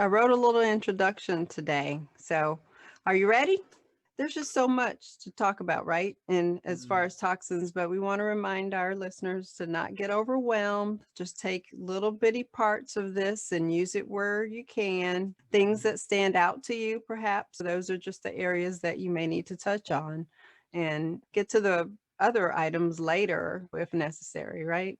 I wrote a little introduction today. So, are you ready? There's just so much to talk about, right? And as far Mm. as toxins, but we want to remind our listeners to not get overwhelmed. Just take little bitty parts of this and use it where you can. Things that stand out to you, perhaps, those are just the areas that you may need to touch on and get to the other items later if necessary, right?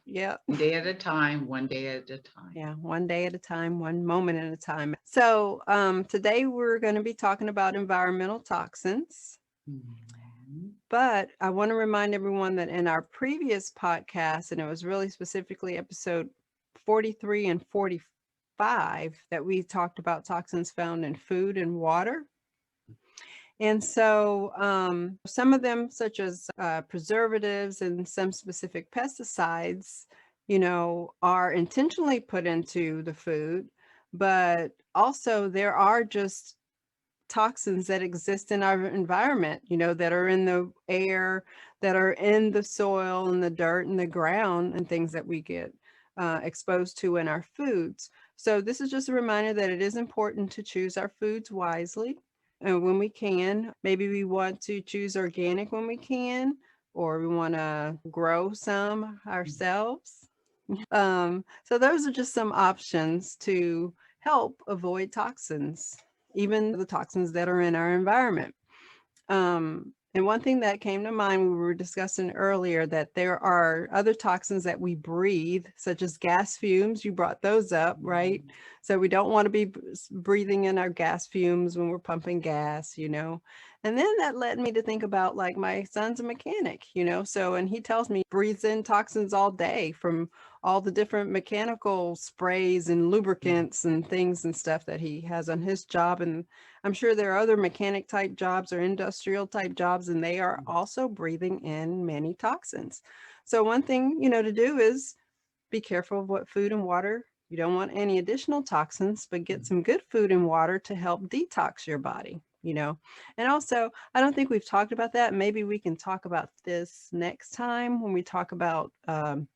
Yeah. One day at a time, one day at a time. Yeah, one day at a time, one moment at a time. So, today we're going to be talking about environmental toxins. Mhm. But I want to remind everyone that in our previous podcast, and it was really specifically episode 43 and 45, that we talked about toxins found in food and water. And so, some of them, such as preservatives and some specific pesticides, are intentionally put into the food, but also there are just toxins that exist in our environment, that are in the air, that are in the soil and the dirt and the ground and things that we get exposed to in our foods. So, this is just a reminder that it is important to choose our foods wisely. And when we can, maybe we want to choose organic when we can, or we want to grow some ourselves. So those are just some options to help avoid toxins, even the toxins that are in our environment. And one thing that came to mind, we were discussing earlier that there are other toxins that we breathe, such as gas fumes. You brought those up, right? Mhm. So we don't want to be breathing in our gas fumes when we're pumping gas. And then that led me to think about, like, my son's a mechanic. So, and he tells me he breathes in toxins all day from all the different mechanical sprays and lubricants and things and stuff that he has on his job. And I'm sure there are other mechanic type jobs or industrial type jobs, and they are also breathing in many toxins. So, one thing, to do is be careful of what food and water. You don't want any additional toxins, but get some good food and water to help detox your body. And also, I don't think we've talked about that. Maybe we can talk about this next time when we talk about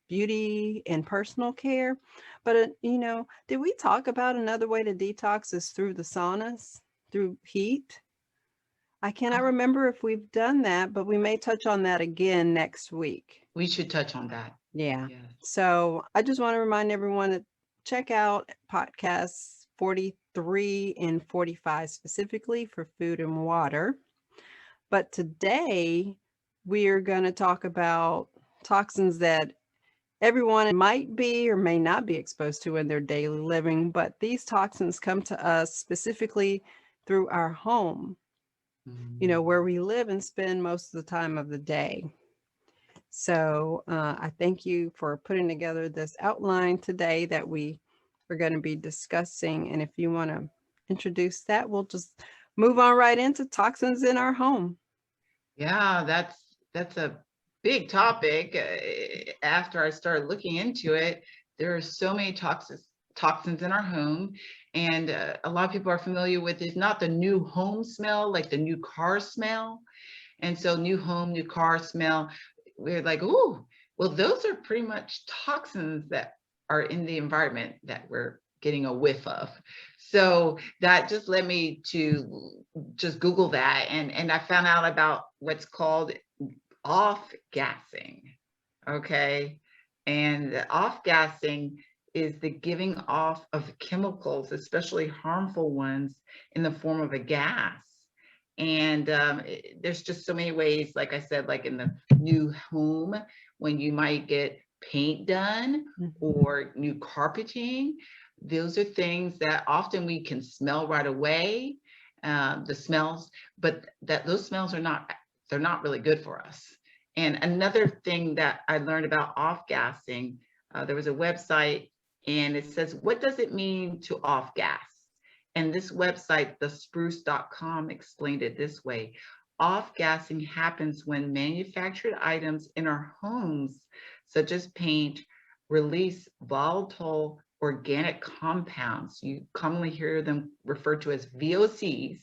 beauty and personal care. But, did we talk about another way to detox is through the saunas, through heat? I cannot Oh, remember if we've done that, but we may touch on that again next week. we should touch on that. Yeah. Yes. So I just want to remind everyone to check out podcasts 43 and 45 specifically for food and water. But today we are going to talk about toxins that everyone might be or may not be exposed to in their daily living. But these toxins come to us specifically through our home, where Mm. we live and spend most of the time of the day. So I thank you for putting together this outline today that we are going to be discussing. And if you want to introduce that, we'll just move on right into toxins in our home. Yeah, that's a big topic. After I started looking into it, there are so many toxins in our home, and a lot of people are familiar with it's not the new home smell, like the new car smell. And so new home, new car smell, we're like, ooh, well, those are pretty much toxins that are in the environment that we're getting a whiff of. So that just led me to just Google that, and I found out about what's called off gassing. Okay. And the off gassing is the giving off of chemicals, especially harmful ones, in the form of a gas. And there's just so many ways, like I said, like in the new home, when you might get paint done Mhm. or new carpeting, those are things that often we can smell right away, the smells, but that those smells are not, they're not really good for us. And another thing that I learned about off gassing, there was a website and it says, what does it mean to off gas? And this website, thespruce.com, explained it this way. Off gassing happens when manufactured items in our homes, such as paint, release volatile organic compounds. You commonly hear them referred to as VOCs,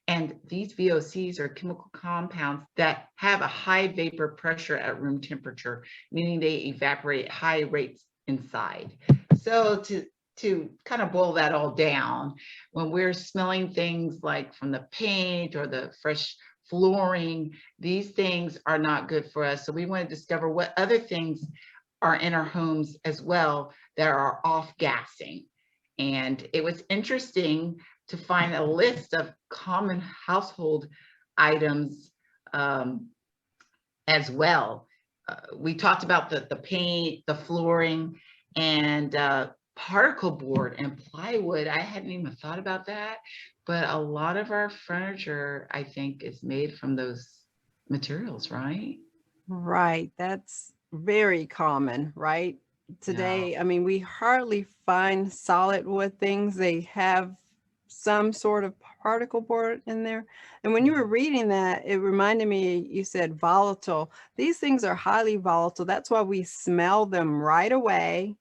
and these VOCs are chemical compounds that have a high vapor pressure at room temperature, meaning they evaporate at high rates inside. So to kind of boil that all down, when we're smelling things like from the paint or the fresh flooring, these things are not good for us. So we want to discover what other things are in our homes as well that are off gassing. And it was interesting to find a list of common household items as well. We talked about the paint, the flooring, and particle board and plywood. I hadn't even thought about that, but a lot of our furniture, I think, is made from those materials, right? Right. That's very common, right? Yeah. Today, I mean, we hardly find solid wood things. They have some sort of particle board in there. And when you were reading that, it reminded me, you said volatile. These things are highly volatile. That's why we smell them right away.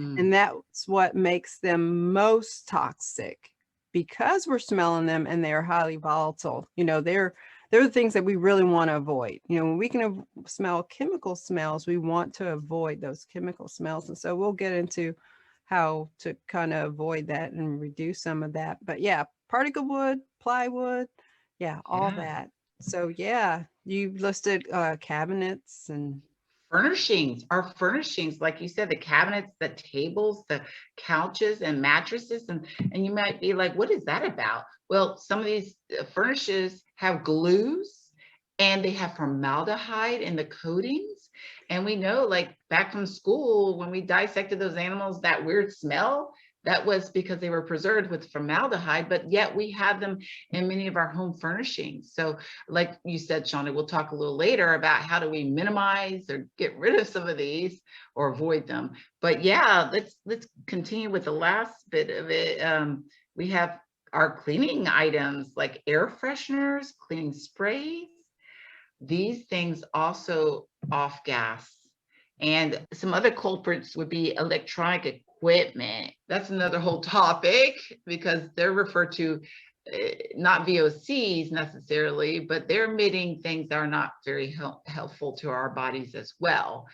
Mm. And that's what makes them most toxic, because we're smelling them and they're highly volatile. They're the things that we really want to avoid. When we can smell chemical smells, we want to avoid those chemical smells. And so we'll get into how to kind of avoid that and reduce some of that. But yeah, particle wood, plywood, yeah, all Yeah. that. So yeah, you listed cabinets and Furnishings, our furnishings, like you said, the cabinets, the tables, the couches and mattresses. And you might be like, what is that about? Well, some of these furnishes have glues and they have formaldehyde in the coatings. And we know, like back from school, when we dissected those animals, that weird smell, that was because they were preserved with formaldehyde, but yet we have them in many of our home furnishings. So like you said, Shonda, we'll talk a little later about how do we minimize or get rid of some of these or avoid them. But yeah, let's continue with the last bit of it. We have our cleaning items like air fresheners, cleaning sprays. These things also off gas. And some other culprits would be electronic equipment. That's another whole topic because they're referred to not VOCs necessarily, but they're emitting things that are not very helpful to our bodies as well.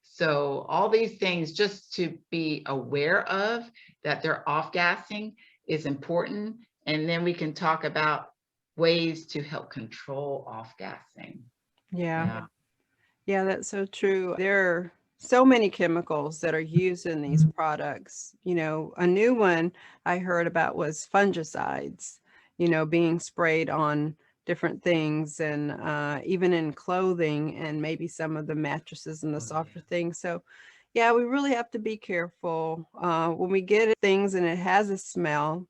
So all these things, just to be aware of that they're off gassing, is important. And then we can talk about ways to help control off gassing. yeah. Yeah. Yeah, that's so true. There are so many chemicals that are used in these products. A new one I heard about was fungicides, being sprayed on different things and even in clothing and maybe some of the mattresses and the Oh, softer yeah. things. So, yeah, we really have to be careful. When we get things and it has a smell,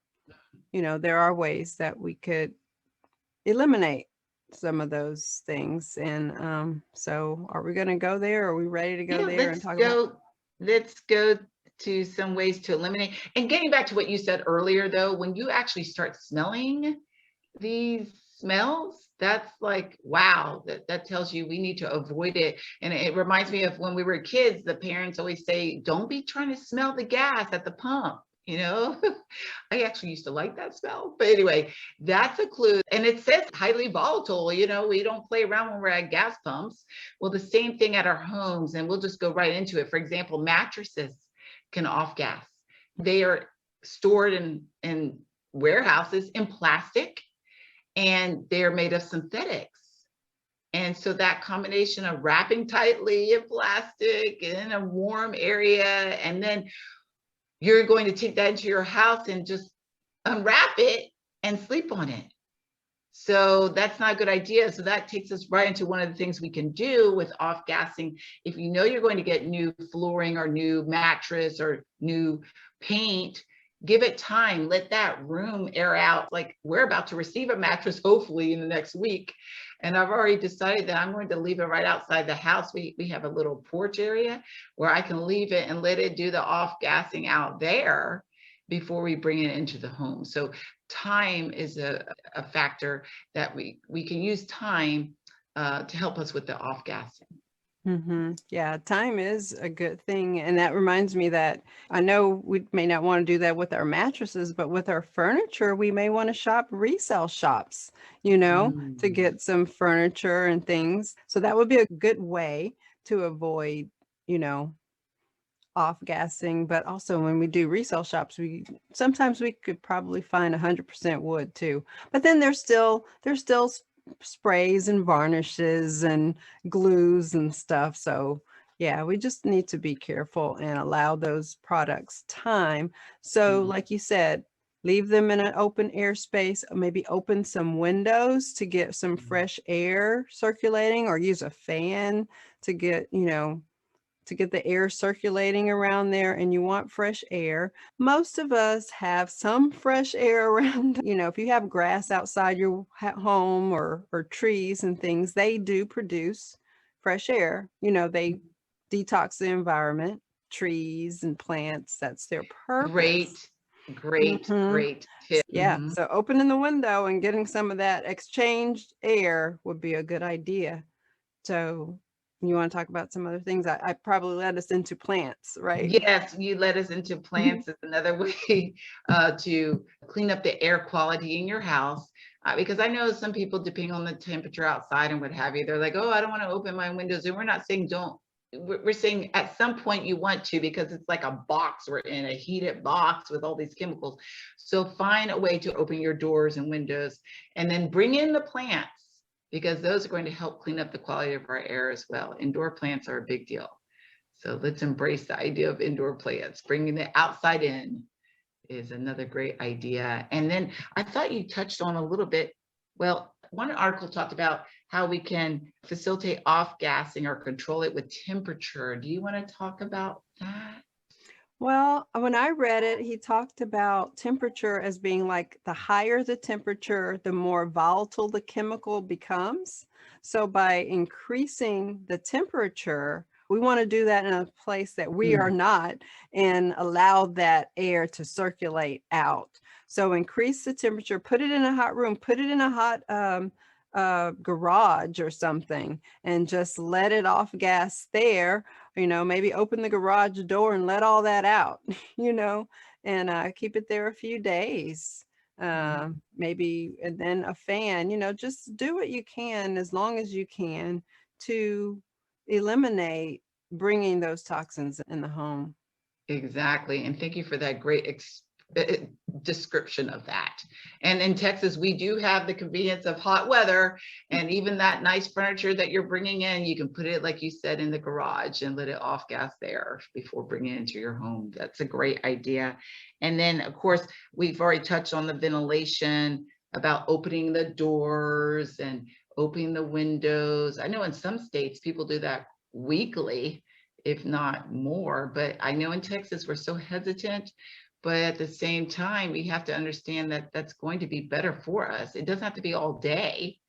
there are ways that we could eliminate some of those things. And so are we going to go there? Are we ready to go Yeah, there and talk about? let's go to some ways to eliminate. And getting back to what you said earlier, though, when you actually start smelling these smells, that's like, wow, that tells you we need to avoid it. And it reminds me of when we were kids, the parents always say, don't be trying to smell the gas at the pump. I actually used to like that smell. But anyway, that's a clue. And it says highly volatile. We don't play around when we're at gas pumps. Well, the same thing at our homes, and we'll just go right into it. For example, mattresses can off gas. They are stored in warehouses in plastic, and they're made of synthetics. And so that combination of wrapping tightly in plastic in a warm area, and then you're going to take that into your house and just unwrap it and sleep on it. So that's not a good idea. So that takes us right into one of the things we can do with off gassing. If you know you're going to get new flooring or new mattress or new paint, give it time. Let that room air out. Like we're about to receive a mattress, hopefully in the next week. And I've already decided that I'm going to leave it right outside the house. We have a little porch area where I can leave it and let it do the off gassing out there before we bring it into the home. So time is a factor that we can use time to help us with the off gassing. Yeah, time is a good thing. And that reminds me that I know we may not want to do that with our mattresses, but with our furniture, we may want to shop resale shops, to Mm. get some furniture and things. So that would be a good way to avoid, you know, off-gassing, but also when we do resale shops, we sometimes we could probably find 100% wood too. But then there's still sprays and varnishes and glues and stuff. So yeah, we just need to be careful and allow those products time. So Mhm. like you said, leave them in an open air space, maybe open some windows to get some Mhm. fresh air circulating, or use a fan to get, to get the air circulating around there. And you want fresh air. Most of us have some fresh air around. If you have grass outside your home, or trees and things, they do produce fresh air. They detox the environment. Trees and plants, that's their purpose. Great, great, hmm great tip. Yeah, so opening the window and getting some of that exchanged air would be a good idea. So you want to talk about some other things? I probably led us into plants, right? Yes, you led us into plants is another way to clean up the air quality in your house. Because I know some people, depending on the temperature outside and what have you, they're like, oh, I don't want to open my windows. And we're not saying don't. We're saying at some point you want to, because it's like a box. We're in a heated box with all these chemicals. So find a way to open your doors and windows, and then bring in the plants, because those are going to help clean up the quality of our air as well. Indoor plants are a big deal. So let's embrace the idea of indoor plants. Bringing the outside in is another great idea. And then I thought you touched on a little bit. Well, one article talked about how we can facilitate off gassing or control it with temperature. Do you want to talk about that? Well, when I read it, he talked about temperature as being like the higher the temperature, the more volatile the chemical becomes. So by increasing the temperature, we want to do that in a place that we are Mm. not, and allow that air to circulate out. So increase the temperature, put it in a hot room, put it in a hot garage or something, and just let it off gas there. Maybe open the garage door and let all that out, and keep it there a few days. Mhm. Maybe, and then a fan, just do what you can as long as you can to eliminate bringing those toxins in the home. Exactly. And thank you for that great uh, description of that. And in Texas, we do have the convenience of hot weather, and even that nice furniture that you're bringing in, you can put it, like you said, in the garage and let it off gas there before bringing it into your home. That's a great idea. And then, of course, we've already touched on the ventilation, about opening the doors and opening the windows. I know in some states people do that weekly, if not more. But I know in Texas, we're so hesitant. But at the same time, we have to understand that that's going to be better for us. It doesn't have to be all day,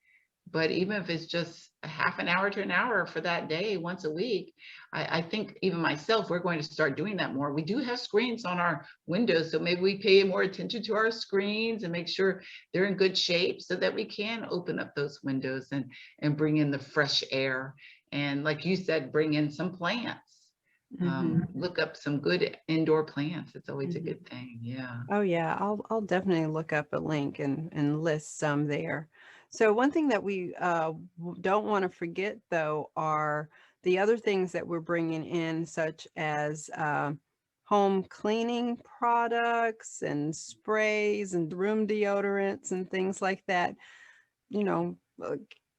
but even if it's just a half an hour to an hour for that day, once a week, I think even myself, we're going to start doing that more. We do have screens on our windows, so maybe we pay more attention to our screens and make sure they're in good shape so that we can open up those windows and bring in the fresh air. And like you said, bring in some plants. hmm Look up some good indoor plants. It's always a hmm good thing. Yeah. Oh yeah, I'll definitely look up a link and list some there. So one thing that we don't want to forget though are the other things that we're bringing in, such as home cleaning products and sprays and room deodorants and things like that. You know,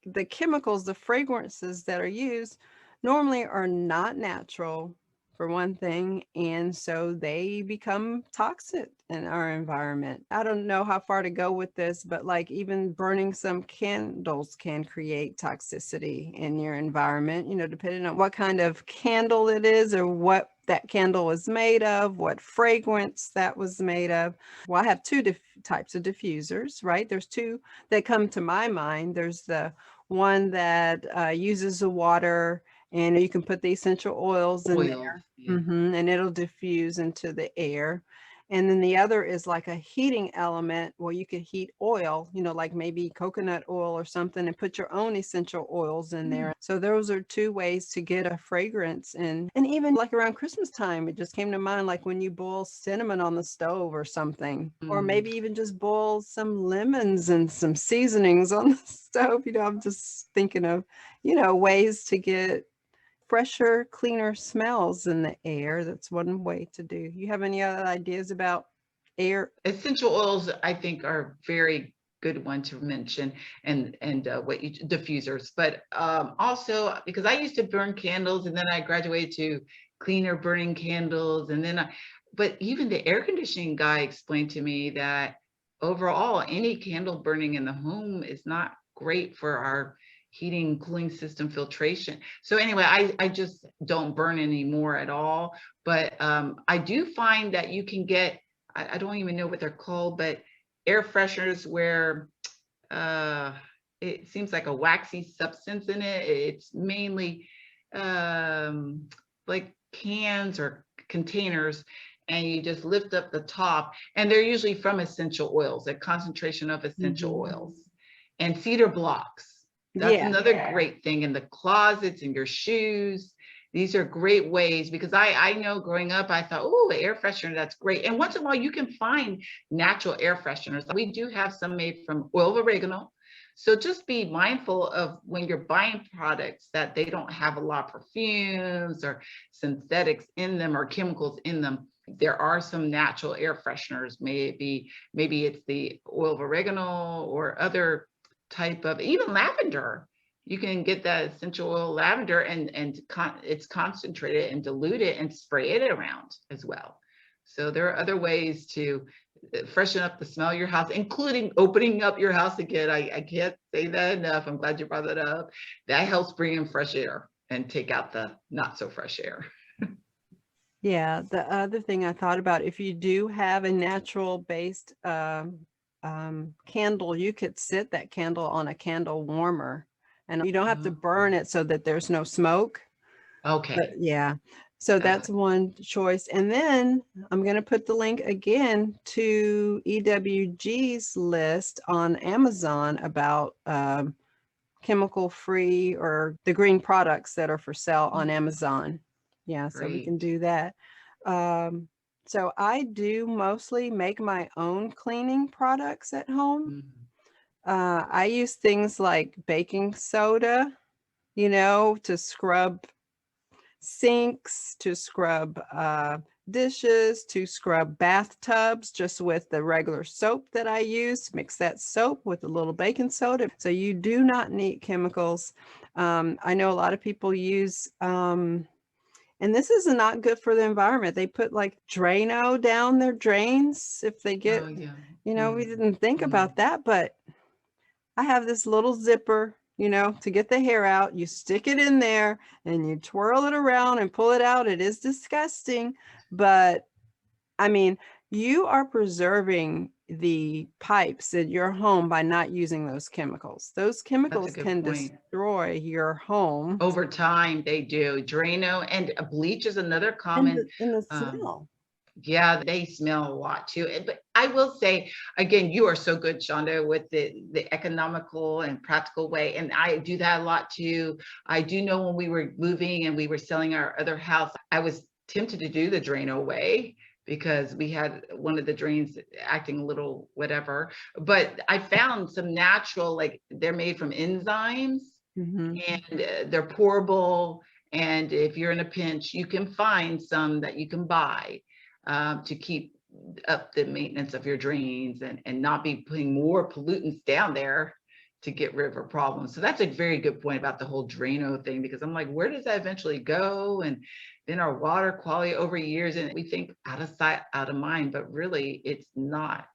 the chemicals, the fragrances that are used normally are not natural, for one thing, and so they become toxic in our environment. I don't know how far to go with this, but like even burning some candles can create toxicity in your environment, depending on what kind of candle it is, or what that candle is made of, what fragrance that was made of. Well, I have two types of diffusers, right? There's two that come to my mind. There's the one that uses the water, and you can put the essential oils in Oils. there, Yeah. and it'll diffuse into the air. And then the other is like a heating element where you could heat oil, like maybe coconut oil or something, and put your own essential oils in Mm. there. So those are two ways to get a fragrance. And even like around Christmas time, it just came to mind, like when you boil cinnamon on the stove or something, or Mm. maybe even just boil some lemons and some seasonings on the stove. I'm just thinking of, ways to get fresher, cleaner smells in the air. That's one way to do. You have any other ideas about air? Essential oils, I think, are very good one to mention, and what you diffusers. But also, because I used to burn candles, and then I graduated to cleaner burning candles, and then but even the air conditioning guy explained to me that overall, any candle burning in the home is not great for our heating, cooling system, filtration. So anyway, I just don't burn anymore at all. But I do find that you can get, I don't even know what they're called, but air fresheners where it seems like a waxy substance in it. It's mainly like cans or containers, and you just lift up the top, and they're usually from essential oils, a concentration of essential oils and cedar blocks. That's another great thing in the closets, in your shoes. These are great ways, because I know growing up, I thought, oh, air freshener, that's great. And once in a while, you can find natural air fresheners. We do have some made from oil of oregano. So just be mindful of when you're buying products that they don't have a lot of perfumes or synthetics in them or chemicals in them. There are some natural air fresheners. Maybe it's the oil of oregano or other type of, even lavender. You can get that essential oil lavender and it's concentrated and diluted and spray it around as well. So there are other ways to freshen up the smell of your house, including opening up your house again. I can't say that enough. I'm glad you brought that up. That helps bring in fresh air and take out the not so fresh air. Yeah, the other thing I thought about, if you do have a natural based candle, you could sit that candle on a candle warmer, and you don't have to burn it so that there's no smoke. Okay. But yeah, so that's one choice. And then I'm going to put the link again to EWG's list on Amazon about chemical free or the green products that are for sale on Amazon. Yeah, so we can do that. So I do mostly make my own cleaning products at home. I use things like baking soda, to scrub sinks, to scrub dishes, to scrub bathtubs, just with the regular soap that I use. Mix that soap with a little baking soda. So you do not need chemicals. I know a lot of people use, and this is not good for the environment. They put like Drano down their drains if they get, we didn't think about that, but I have this little zipper, to get the hair out. You stick it in there and you twirl it around and pull it out. It is disgusting, but I mean, you are preserving the pipes in your home by not using those chemicals. Those chemicals can destroy your home. Over time, they do. Drano and bleach is another common. And the smell. Yeah, they smell a lot too. But I will say, again, you are so good, Shonda, with the economical and practical way. And I do that a lot too. I do know when we were moving and we were selling our other house, I was tempted to do the Drano way because we had one of the drains acting a little whatever. But I found some natural, like they're made from enzymes and they're pourable. And if you're in a pinch, you can find some that you can buy. To keep up the maintenance of your drains and not be putting more pollutants down there to get rid of a problem. So that's a very good point about the whole Drano thing, because I'm like, where does that eventually go? And then our water quality over years, and we think out of sight, out of mind, but really it's not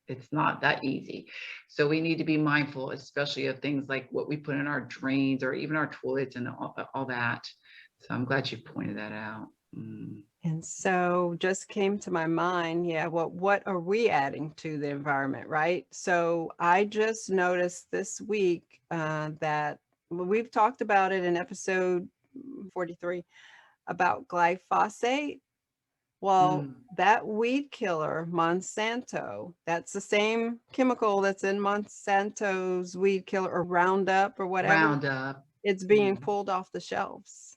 that easy. So we need to be mindful, especially of things like what we put in our drains or even our toilets and all that. So I'm glad you pointed that out. And so just came to my mind, what are we adding to the environment, right? So I just noticed this week that we've talked about it in episode 43 about glyphosate. Well, that weed killer, Monsanto, that's the same chemical that's in Monsanto's weed killer or Roundup or whatever. Roundup. It's being pulled off the shelves.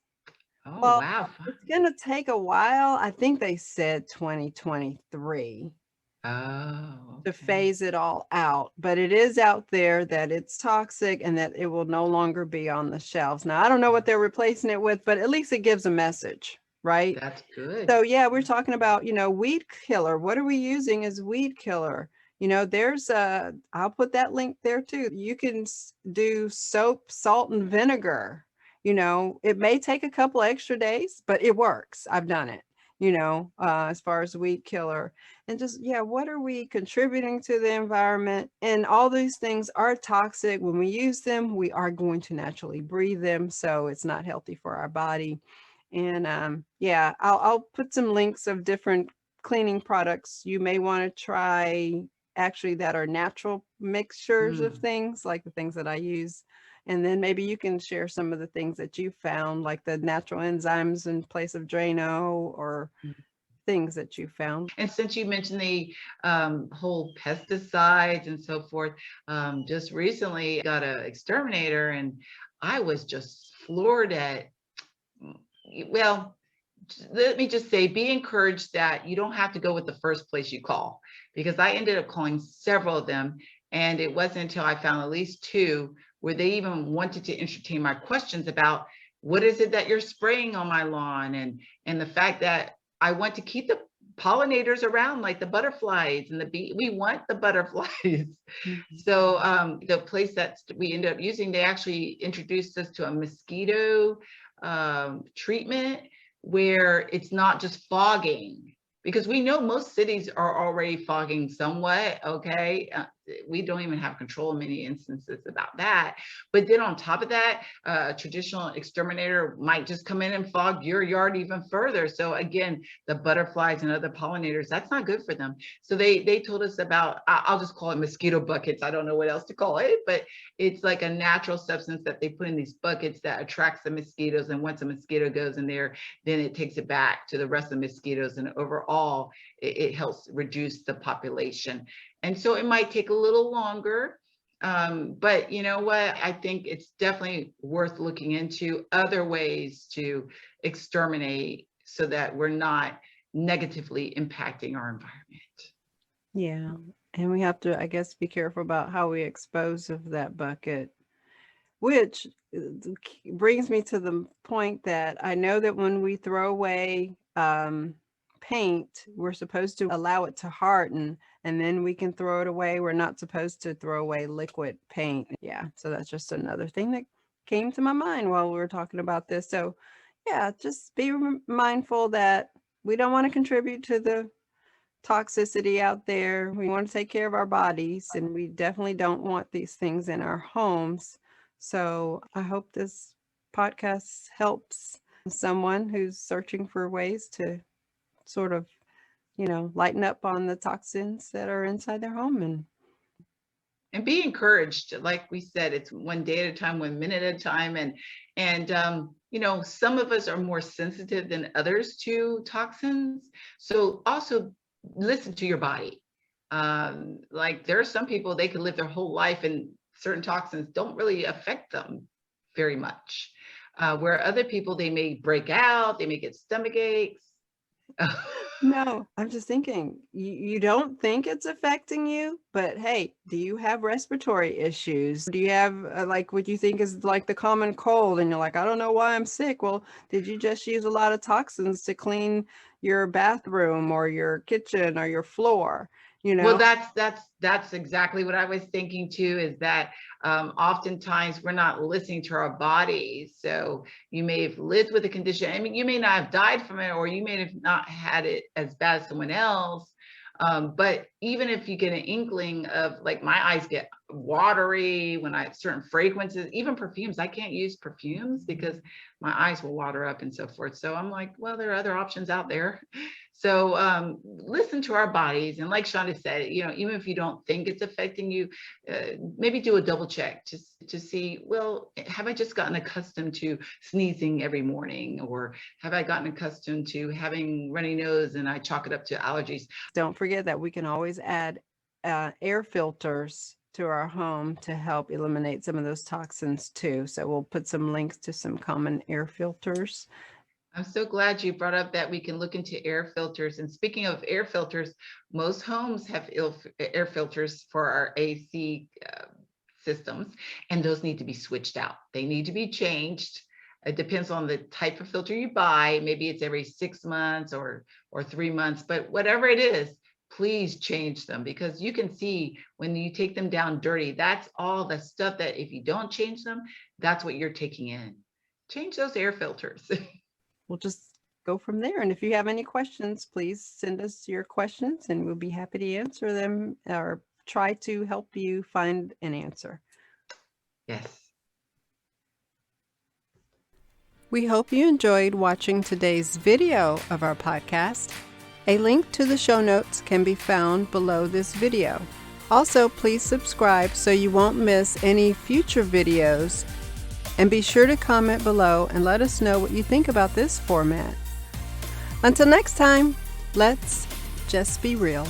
Oh, well, wow. It's going to take a while. I think they said 2023. Oh, to okay. phase it all out. But it is out there that it's toxic and that it will no longer be on the shelves. Now, I don't know what they're replacing it with, but at least it gives a message, right? That's good. So yeah, we're talking about, weed killer. What are we using as weed killer? There's I'll put that link there too. You can do soap, salt, and vinegar. It may take a couple extra days, but it works. I've done it, as far as weed killer. And just, yeah, what are we contributing to the environment? And all these things are toxic. When we use them, we are going to naturally breathe them. So it's not healthy for our body. And yeah, I'll put some links of different cleaning products you may want to try, actually, that are natural mixtures of Mm. things, like the things that I use. And then maybe you can share some of the things that you found, like the natural enzymes in place of Drano, or things that you found. And since you mentioned the whole pesticides and so forth, just recently got an exterminator, and I was just floored at, well, let me just say, be encouraged that you don't have to go with the first place you call, because I ended up calling several of them. And it wasn't until I found at least two where they even wanted to entertain my questions about what is it that you're spraying on my lawn, and the fact that I want to keep the pollinators around, like the butterflies and the bee. We want the butterflies. Mhm. So the place that we ended up using, they actually introduced us to a mosquito treatment where it's not just fogging, because we know most cities are already fogging somewhat. Okay, we don't even have control in many instances about that. But then on top of that, a traditional exterminator might just come in and fog your yard even further. So again, the butterflies and other pollinators, that's not good for them. So they told us about, I'll just call it mosquito buckets. I don't know what else to call it, but it's like a natural substance that they put in these buckets that attracts the mosquitoes. And once a mosquito goes in there, then it takes it back to the rest of the mosquitoes. And overall, it helps reduce the population. And so it might take a little longer. But you know what? I think it's definitely worth looking into other ways to exterminate so that we're not negatively impacting our environment. Yeah. And we have to, I guess, be careful about how we expose of that bucket, which brings me to the point that I know that when we throw away paint, we're supposed to allow it to harden, and then we can throw it away. We're not supposed to throw away liquid paint. Yeah. So that's just another thing that came to my mind while we were talking about this. So yeah, just be mindful that we don't want to contribute to the toxicity out there. We want to take care of our bodies, and we definitely don't want these things in our homes. So I hope this podcast helps someone who's searching for ways to sort of, lighten up on the toxins that are inside their home. And be encouraged. Like we said, it's one day at a time, 1 minute at a time. And some of us are more sensitive than others to toxins. So also listen to your body. Like there are some people, they could live their whole life and certain toxins don't really affect them very much. Where other people, they may break out, they may get stomach aches. No, I'm just thinking, you don't think it's affecting you, but hey, do you have respiratory issues? Do you have like what you think is like the common cold, and you're like, I don't know why I'm sick? Well, did you just use a lot of toxins to clean your bathroom or your kitchen or your floor? Well, that's exactly what I was thinking too, is that oftentimes we're not listening to our bodies. So you may have lived with a condition. I mean, you may not have died from it, or you may have not had it as bad as someone else. But even if you get an inkling of, like, my eyes get watery when I have certain fragrances, even perfumes, I can't use perfumes because my eyes will water up and so forth. So I'm like, well, there are other options out there. So listen to our bodies. And like Shonda said, even if you don't think it's affecting you, maybe do a double check just to see, well, have I just gotten accustomed to sneezing every morning? Or have I gotten accustomed to having runny nose and I chalk it up to allergies? Don't forget that we can always add air filters to our home to help eliminate some of those toxins too. So we'll put some links to some common air filters. I'm so glad you brought up that we can look into air filters. And speaking of air filters, most homes have air filters for our AC systems, and those need to be switched out. They need to be changed. It depends on the type of filter you buy. Maybe it's every 6 months or 3 months, but whatever it is, please change them, because you can see when you take them down dirty, that's all the stuff that if you don't change them, that's what you're taking in. Change those air filters. We'll just go from there. And if you have any questions, please send us your questions and we'll be happy to answer them or try to help you find an answer. Yes. We hope you enjoyed watching today's video of our podcast. A link to the show notes can be found below this video. Also, please subscribe so you won't miss any future videos. And be sure to comment below and let us know what you think about this format. Until next time, let's just be real.